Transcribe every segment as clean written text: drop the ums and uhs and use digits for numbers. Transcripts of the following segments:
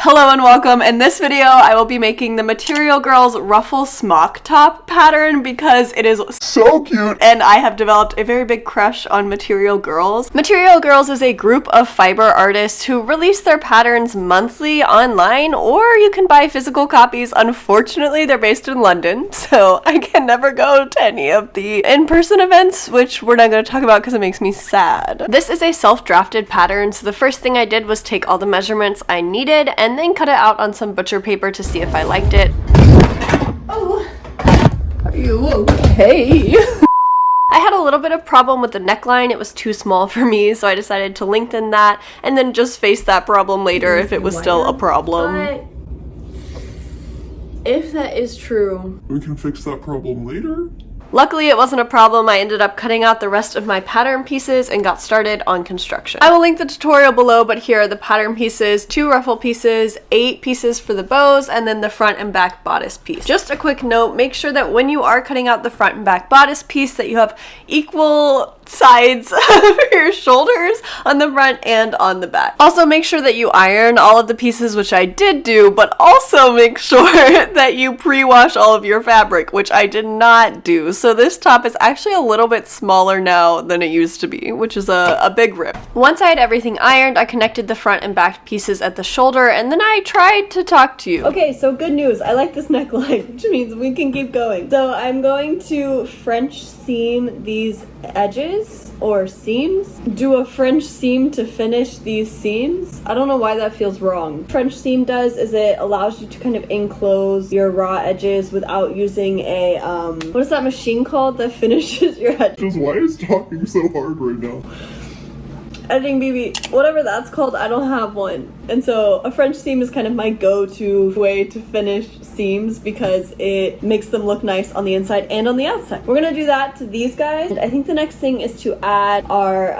Hello and welcome. In this video, I will be making the Material Girls ruffle smock top pattern because it is so cute and I have developed a very big crush on Material Girls. Material Girls is a group of fiber artists who release their patterns monthly online, or you can buy physical copies. Unfortunately, they're based in London, so I can never go to any of the in-person events, which we're not going to talk about because it makes me sad. This is a self-drafted pattern, so the first thing I did was take all the measurements I needed and then cut it out on some butcher paper to see if I liked it. Oh, are you okay? I had a little bit of problem with the neckline. It was too small for me, so I decided to lengthen that and then just face that problem later if it was still a problem. But if that is true, we can fix that problem later. Luckily, it wasn't a problem. I ended up cutting out the rest of my pattern pieces and got started on construction. I will link the tutorial below, but here are the pattern pieces: 2 ruffle pieces, 8 pieces for the bows, and then the front and back bodice piece. Just a quick note, make sure that when you are cutting out the front and back bodice piece that you have equal sides of your shoulders on the front and on the back. Also, make sure that you iron all of the pieces, which I did do, but also make sure that you pre-wash all of your fabric, which I did not do. So this top is actually a little bit smaller now than it used to be, which is a big rip. Once I had everything ironed, I connected the front and back pieces at the shoulder, and then I tried to talk to you. Okay, so good news. I like this neckline, which means we can keep going. So I'm going to French seam these edges or seams. Do a French seam to finish these seams. I don't know why that feels wrong. French seam does is it allows you to kind of enclose your raw edges without using a what is that machine called that finishes your edges? Why is talking so hard right now? Editing BB, whatever that's called, I don't have one. And so a French seam is kind of my go-to way to finish seams because it makes them look nice on the inside and on the outside. We're gonna do that to these guys. And I think the next thing is to add our,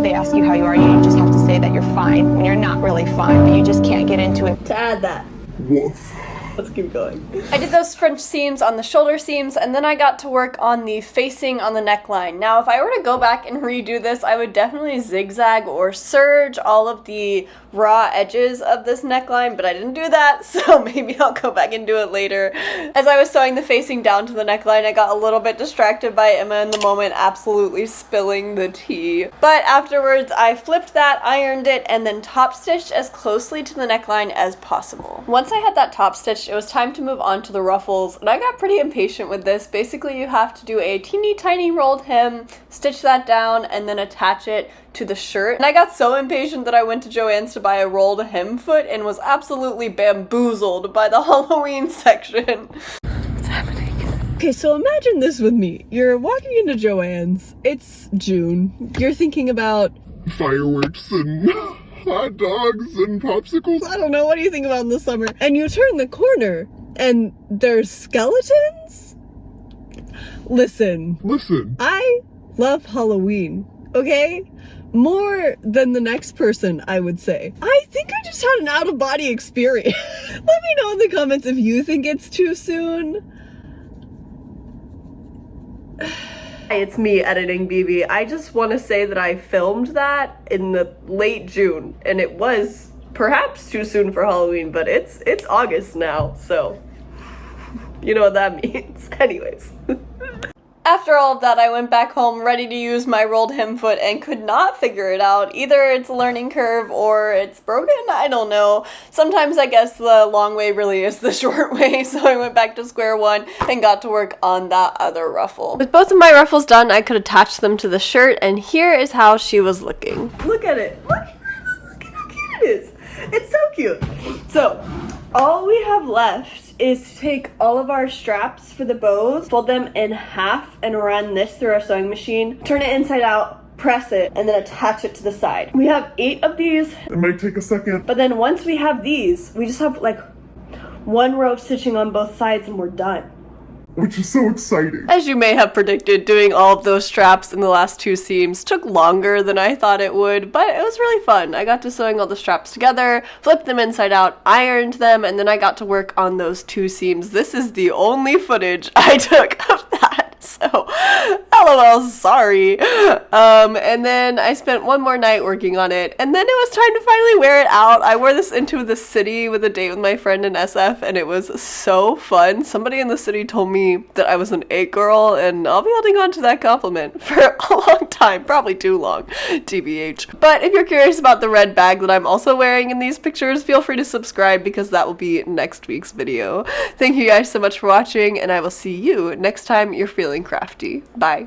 They ask you how you are, you just have to say that you're fine when you're not really fine, but you just can't get into it. To add that. Woof. Let's keep going. I did those French seams on the shoulder seams, and then I got to work on the facing on the neckline. Now, if I were to go back and redo this, I would definitely zigzag or serge all of the raw edges of this neckline, but I didn't do that, so maybe I'll go back and do it later. As I was sewing the facing down to the neckline, I got a little bit distracted by Emma in the moment, absolutely spilling the tea. But afterwards, I flipped that, ironed it, and then top stitched as closely to the neckline as possible. Once I had that top stitched, it was time to move on to the ruffles, and I got pretty impatient with this. Basically, you have to do a teeny tiny rolled hem, stitch that down, and then attach it to the shirt. And I got so impatient that I went to Joann's to buy a rolled hem foot and was absolutely bamboozled by the Halloween section. What's happening? Okay, so imagine this with me. You're walking into Joann's. It's June. You're thinking about fireworks and hot dogs and popsicles. I don't know, what do you think about in the summer? And you turn the corner and there's skeletons? Listen. I love Halloween, okay? More than the next person, I would say. I think I just had an out-of-body experience. Let me know in the comments if you think it's too soon. It's me editing BB. I just want to say that I filmed that in the late June, and it was perhaps too soon for Halloween, but it's August now, so you know what that means. Anyways. After all of that, I went back home ready to use my rolled hem foot and could not figure it out. Either it's a learning curve or it's broken, I don't know. Sometimes I guess the long way really is the short way, so I went back to square one and got to work on that other ruffle. With both of my ruffles done, I could attach them to the shirt, and here is how she was looking. Look at it. Look at how cute it is. It's so cute. So, all we have left is to take all of our straps for the bows, fold them in half, and run this through our sewing machine, turn it inside out, press it, and then attach it to the side. We have 8 of these. It might take a second. But then once we have these, we just have like 1 row of stitching on both sides and we're done. Which is so exciting. As you may have predicted, doing all of those straps in the last 2 seams took longer than I thought it would, but it was really fun. I got to sewing all the straps together, flipped them inside out, ironed them, and then I got to work on those 2 seams. This is the only footage I took of that. So, LOL, sorry. And then I spent one more night working on it, and then it was time to finally wear it out. I wore this into the city with a date with my friend in SF, and it was so fun. Somebody in the city told me that I was an 8 girl, and I'll be holding on to that compliment for a long time, probably too long, TBH. But if you're curious about the red bag that I'm also wearing in these pictures, feel free to subscribe because that will be next week's video. Thank you guys so much for watching, and I will see you next time you're feeling crafty. Bye.